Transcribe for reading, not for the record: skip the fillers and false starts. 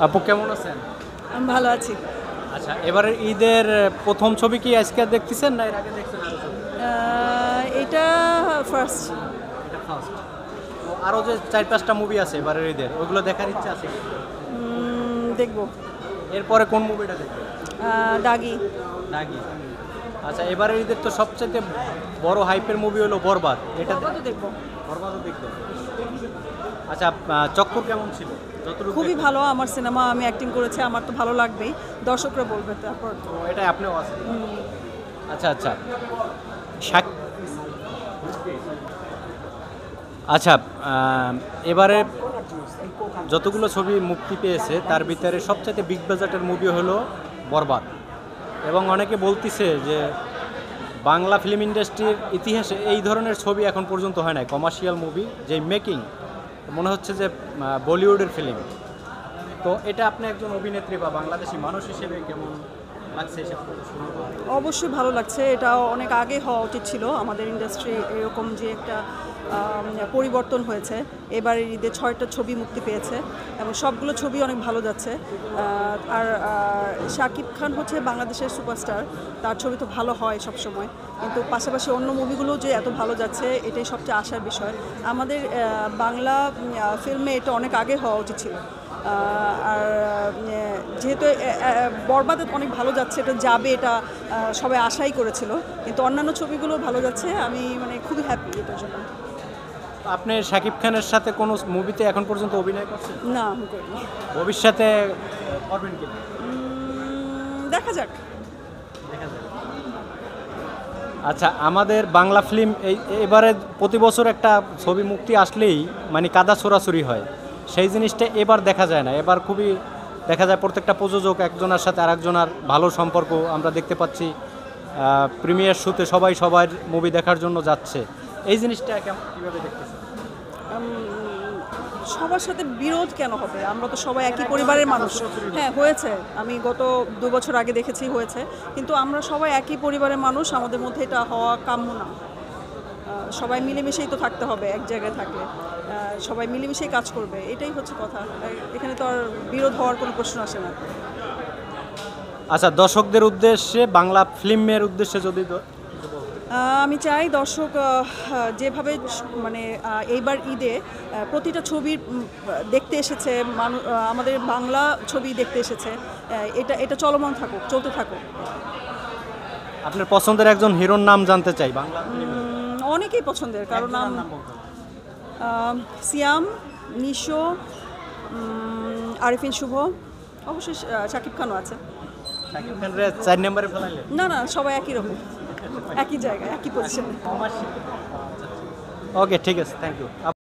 আপু কেমন আছেন? আমি ভালো আছি। আচ্ছা, এবারের ঈদের প্রথম ছবি কি আজকে দেখতেছেন না এর আগে দেখছেন আরো ছবি? এটা ফার্স্ট। এটা ফার্স্ট। তো আরো যে 4-5টা মুভি আছে এবারের ঈদের ওইগুলো দেখার ইচ্ছা আছে কি? দেখব। এরপরে কোন মুভিটা দেখবেন? দাগি। দাগি। আচ্ছা, এবারের ঈদের তো সবচেয়ে বড় হাইপের মুভি হলো বরবাদ। এটা বরবাদও দেখব। বরবাদও দেখবেন। আচ্ছা, চক্কর কেমন ছিল? যতটুকু খুবই দেখলেন। ভালো। আমার সিনেমা, আমি অ্যাক্টিং করেছি, আমার তো ভালো লাগবেই, দর্শকরা বলবে তারপর। তো এটা আপনিও আছেন। আচ্ছা আচ্ছা। শাক- আচ্ছা, এবারে যতগুলো ছবি মুক্তি পেয়েছে তার ভিতরে সবচেয়ে বিগ বাজেটের মুভি হলো বরবাদ, এবং অনেকে বলতিছে যে বাংলা ফিল্ম ইন্ডাস্ট্রির ইতিহাসে এই ধরনের ছবি এখন পর্যন্ত হয় নাই। কমার্শিয়াল মুভি যে মেকিং মনে হচ্ছে যে বলিউডের ফিল্ম। তো এটা আপনি একজন অভিনেত্রী বা বাংলাদেশি মানুষ হিসেবে কেমন লাগছে এসব শুনে? অবশ্যই ভালো লাগছে। এটা অনেক আগে হওয়া উচিত ছিল। আমাদের ইন্ডাস্ট্রি এরকম যে একটা পরিবর্তন হয়েছে। এবারের ঈদে 6টা ছবি মুক্তি পেয়েছে এবং সবগুলো ছবি অনেক ভালো যাচ্ছে। আর শাকিব খান হচ্ছে বাংলাদেশের সুপারস্টার, তার ছবি তো ভালো হয় সবসময়, কিন্তু পাশাপাশি অন্য মুভিগুলো যে এত ভালো যাচ্ছে এটাই সবচেয়ে আশার বিষয়। আমাদের বাংলা ফিল্মে এটা অনেক আগে হওয়া উচিত ছিল। আর যেহেতু বরবাদ অনেক ভালো যাচ্ছে, এটা যাবে, এটা সবাই আশাই করেছিল, কিন্তু অন্যান্য ছবিগুলো ভালো যাচ্ছে। আমি মানে খুবই হ্যাপি এটার জন্য। আপনি শাকিব খানের সাথে কোনো মুভিতে এখন পর্যন্ত অভিনয় করছেন? না, আমি করিনি। ভবিষ্যতে করবেন কি? দেখা যাক। দেখা যাবে। আচ্ছা, আমাদের বাংলা ফিল্ম এবারে প্রতি বছর একটা ছবি মুক্তি আসলেই মানে কাদা ছোড়াছুরি হয়, সেই জিনিসটা এবার দেখা যায় না। এবার খুবই দেখা যায় প্রত্যেকটা প্রযোজক একজনের সাথে আরেকজনের ভালো সম্পর্ক আমরা দেখতে পাচ্ছি। প্রিমিয়ার শুতে সবাই সবার মুভি দেখার জন্য যাচ্ছে। এই জিনিসটা কীভাবে দেখতেছেন? সবার সাথে বিরোধ কেন হবে? আমরা তো সবাই একই পরিবারের মানুষ। হ্যাঁ, হয়েছে, আমি গত 2 বছর আগে দেখেছি, হয়েছে, কিন্তু আমরা সবাই একই পরিবারের মানুষ, আমাদের মধ্যে এটা হওয়া কাম্য না। সবাই মিলেমিশেই তো থাকতে হবে। এক জায়গায় থাকলে সবাই মিলেমিশেই কাজ করবে, এটাই হচ্ছে কথা। এখানে তো আর বিরোধ হওয়ার কোনো প্রশ্ন আসে না। আচ্ছা, দর্শকদের উদ্দেশ্যে, বাংলা ফিল্মের উদ্দেশ্যে যদি আমি চাই দর্শক যেভাবে মানে এইবার ঈদে প্রতিটা ছবি দেখতে এসেছে, আমাদের বাংলা ছবি দেখতে এসেছে, এটা চলমান থাকুক, চলতে থাকুক। আপনার পছন্দের একজন হিরোর নাম জানতে চাই বাংলা ফিল্মে। অনেকেই পছন্দের, কারণ সিয়াম, নিশো, আরিফিন শুভ, অবশ্যই শাকিব খানও আছে। শাকিব খানরে 4 নম্বরে ফেলাইলে? না না, সবাই একই রকম, একই জায়গায়, একই পজিশনে। ওকে, ঠিক আছে, থ্যাংক ইউ।